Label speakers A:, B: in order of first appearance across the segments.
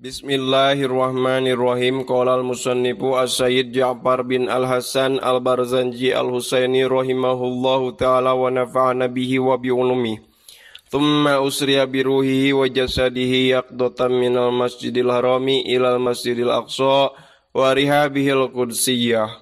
A: Bismillahirrahmanirrahim. Qala al-musannifu as-sayyid Ja'far bin al-Hasan al-Barzanji al-Husaini rahimahullahu ta'ala wa nafa'ana bihi wa bi'ulumi. Thumma usriya biruhihi wa jasadihi yaqdatan minal masjidil harami ilal masjidil aqsa wa rihabihil qudsiyah.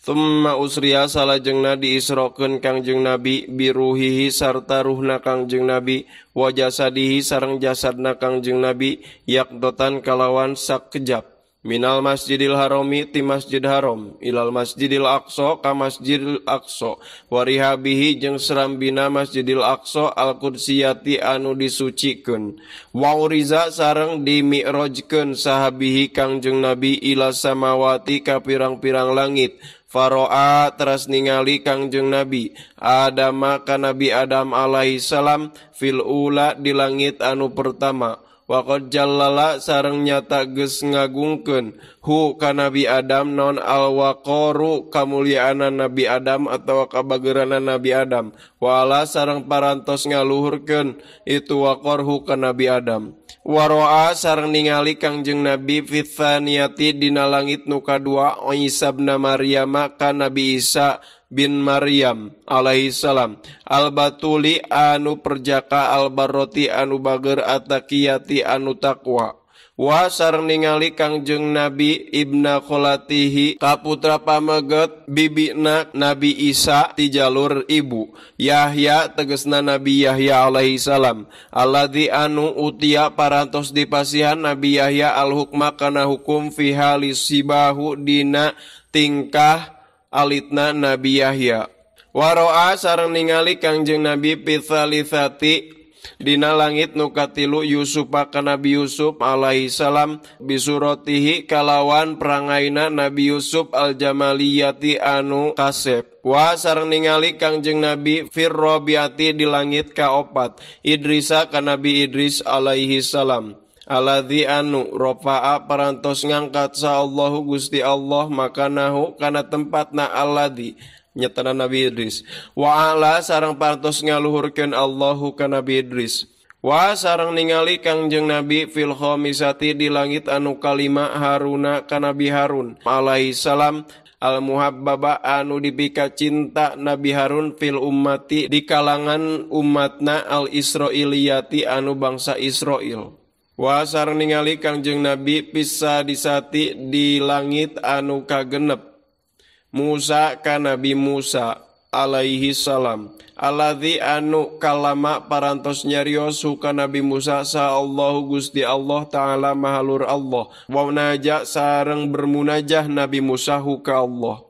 A: Thumma usriya salajengna diisrokeun Kangjeng Nabi biruhihi sarta ruhna Kangjeng Nabi wa jasadihi sareng jasadna Kangjeng Nabi yaqdotan kalawan sakejap minal masjidil harami ti masjid haram ilal masjidil aqsa ka masjidil aqsa wa rihabihi jeung serambina masjidil aqsa al qudsiyati anu disucikeun wa uriza sareng dimi'rajkeun sahabihi Kangjeng Nabi ila samawati ka pirang-pirang langit. Faro'a teras ningali Kangjeng Nabi Adama ka Nabi Adam alaihi salam fil ula di langit anu pertama wa qad jallala sareng nyata geus ngagungkeun hu ka Nabi Adam non al waqaru kamuliaanan Nabi Adam atawa kabageuranan Nabi Adam wala sareng parantos ngaluhurkeun itu waqar hu ka Nabi Adam. Waro'a sareng ningali Kangjeng Nabi fitsaniyati dina langit nu kadua Isa bin Maryam ka Nabi Isa bin Maryam alaihi salam al-batuli anu perjaka al-barroti anu bager ataqiyati anu taqwa. Wa sareng ningali Kangjeng Nabi ibna kholatihi kaputra pameget bibina Nabi Isa ti jalur ibu Yahya tegesna Nabi Yahya alaihi salam alladzi anu utia parantos dipasihan Nabi Yahya al-hukma kana hukum fi halisibahu dina tingkah alitna Nabi Yahya. Waro'a sareng ningali Kangjeng Nabi pitsalisati dina langit nu katilu Yusuf ka Nabi Yusuf alaihi salam bisuratihi kalawan perangaina Nabi Yusuf al-jamaliyati anu kasep. Wa sareng ningali Kangjeng Nabi firrobiati di langit kaopat Idrisa ka Nabi Idris alaihi salam alladzi anu rofa'a parantos ngangkat sa Allahu Gusti Allah makanahu kana tempatna alladzi nyatana Nabi Idris wa ala sareng parantos ngaluhurkeun Allahu ka Nabi Idris. Wa sareng ningali Kangjeng Nabi fil khamisati di langit anu kalima Haruna ka Nabi Harun alaihi salam al muhabbaba anu dipika cinta Nabi Harun fil ummati di kalangan umatna al Israiliyati anu bangsa Israel. Wa sareng ningali Kangjeng Nabi pisa disati di langit anu kagenep Musa ka Nabi Musa alaihi salam alladzi anu kalama parantos nyarios ka Nabi Musa sa Allahu Gusti Allah taala mahalur Allah wa naja sareng bermunajah Nabi Musa ka Allah.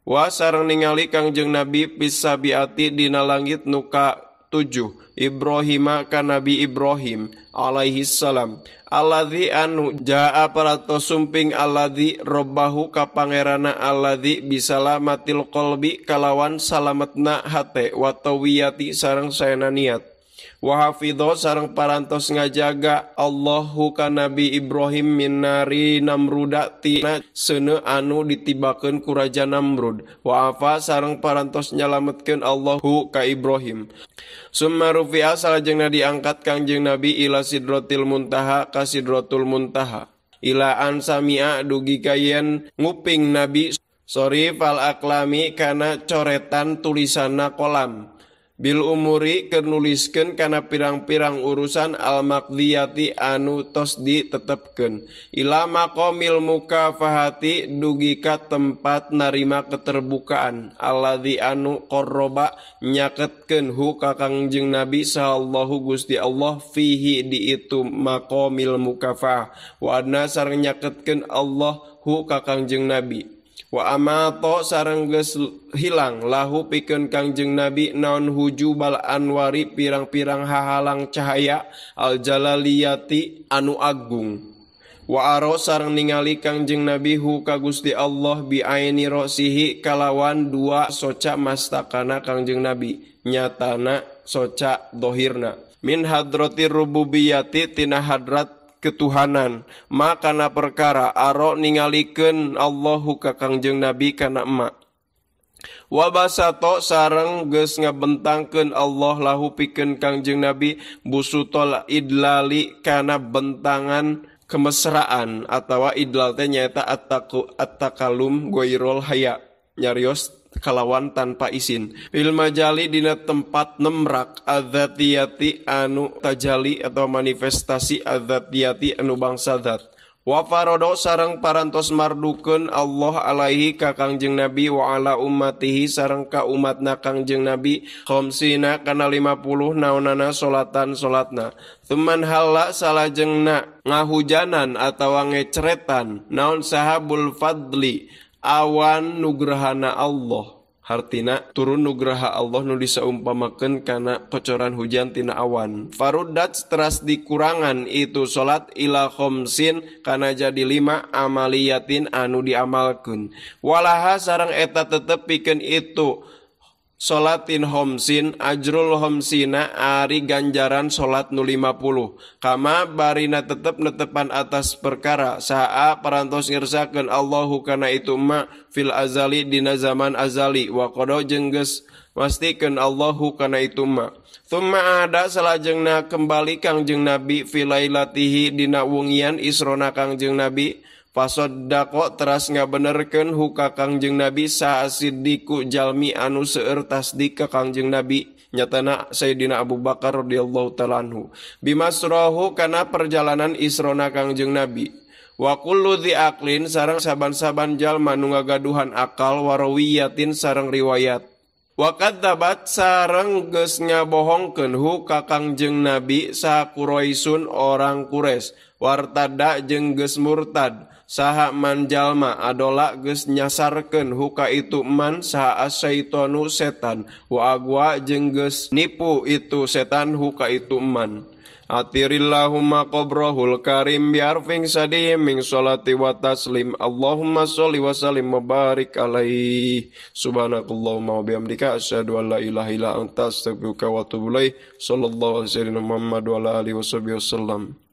A: Wa sareng ningali Kangjeng Nabi pisabiati dina langit nu ka 7 Ibrahim ka Nabi Ibrahim alaihi salam alladzi anu jaa paratos sumping alladzi robbahu ka pangerana alladzi bisalamatil qalbi kalawan salametna hate wa tawiyati sareng saena niat wa hafidho sareng parantos ngajaga Allahu ka Nabi Ibrahim min nari namruda tina seuneu anu ditibakeun ku raja Namrud wa afa sareng parantos nyalametkeun Allahu ka Ibrahim. Summa rufi'a salajengna diangkat Kangjeng Nabi ila sidratil muntaha ka sidratul muntaha ila an sami'a dugi kayen nguping Nabi sorifal aklami kana coretan tulisanna kolam bil umuri keur nuliskeun kana pirang-pirang urusan al maqdiyati anu tos ditetepkeun ila maqamil mukafahati dugi ka tempat narima keterbukaan alladzi anu qarraba nyaketkeun hu ka Kangjeng Nabi sallallahu Gusti Allah fihi di itu maqamil mukafah wa adna sareng nyaketkeun Allah hu ka Kangjeng Nabi. Wa amato sareng geus hilang lahu pikeun Kangjeng Nabi naon hujubal anwari pirang-pirang hahalang cahaya al jalaliyati anu agung. Wa aro sareng ningali Kangjeng Nabi hu ka Gusti Allah bi aini rosihi kalawan dua soca mastakana Kangjeng Nabi nyatana soca dohirna min hadratir rububiyati tina hadrat ketuhanan makana perkara aro ningalikeun Allahu ka Kangjeng Nabi kana emak Wa basato sareng geus ngabentangkeun Allah lahu pikeun Kangjeng Nabi busutol idlali kana bentangan kemesraan atawa idlal teh nyaeta at-takalum ghairul haya nyarios kalawan tanpa izin fil majali dina tempat nemrak adzatiyati anu tajali atau manifestasi adzatiyati anu bangsa zat wa farodo sareng parantos mardukeun Allah alaihi ka Kangjeng Nabi wa ala ummatihi sareng ka umatna Kangjeng Nabi khamsina kana 50 naonana salatna tuman halla salajengna ngahujanan atawa ngeceretan naon sahabul fadli awan nugrahana Allah hartina turun nugraha Allah nu disaumpamakeun kana kocoran hujan tina awan faruddat teras dikurangan itu salat ila khamsin kana jadi 5 amaliyatin anu diamalkeun walaha sareng eta tetep pikeun itu salatin khamsin ajrul khamsina ari ganjaran salat nu 50 kama barina tetep netepan atas perkara saha parantos ngirsakeun Allahu kana itu ma fil azali dina zaman azali wa qada jeung geus mastikeun Allahu kana itu ma thumma ada salajengna kembali Kangjeng Nabi filailatihi dina wengian isrona Kangjeng Nabi fasoddaqo teras ngabenerkeun huka Kangjeng Nabi saasidiku jalmi anu seueur tasdik ka Kangjeng Nabi nyatana Sayyidina Abu Bakar radhiyallahu taala anhu bimasrahu kana perjalanan isrona Kangjeng Nabi wa kullu dzi aqlin sareng saban-saban jalma nu ngagaduhan akal warawiyatin sareng riwayat wa kadzabat sareng geus ngabohongkeun hu ka Kangjeng Nabi sa Quraisyun orang Quraisy wartada jeung geus murtad saha man jalma adola geus nyasarkeun huka itu man saha asyaitonu setan wa agwa jeung geus nipu itu setan huka itu man atirillahumma qabrahul karim biarfing sadih min sholati wa taslim Allahumma sholli wa sallim wa barik alaihi subhanakallahumma wa bihamdika asyhadu an la ilaha illa anta astaghfiruka wa atubu ilaik sallallahu alaihi wasallam Muhammad wa ala alihi wasallam.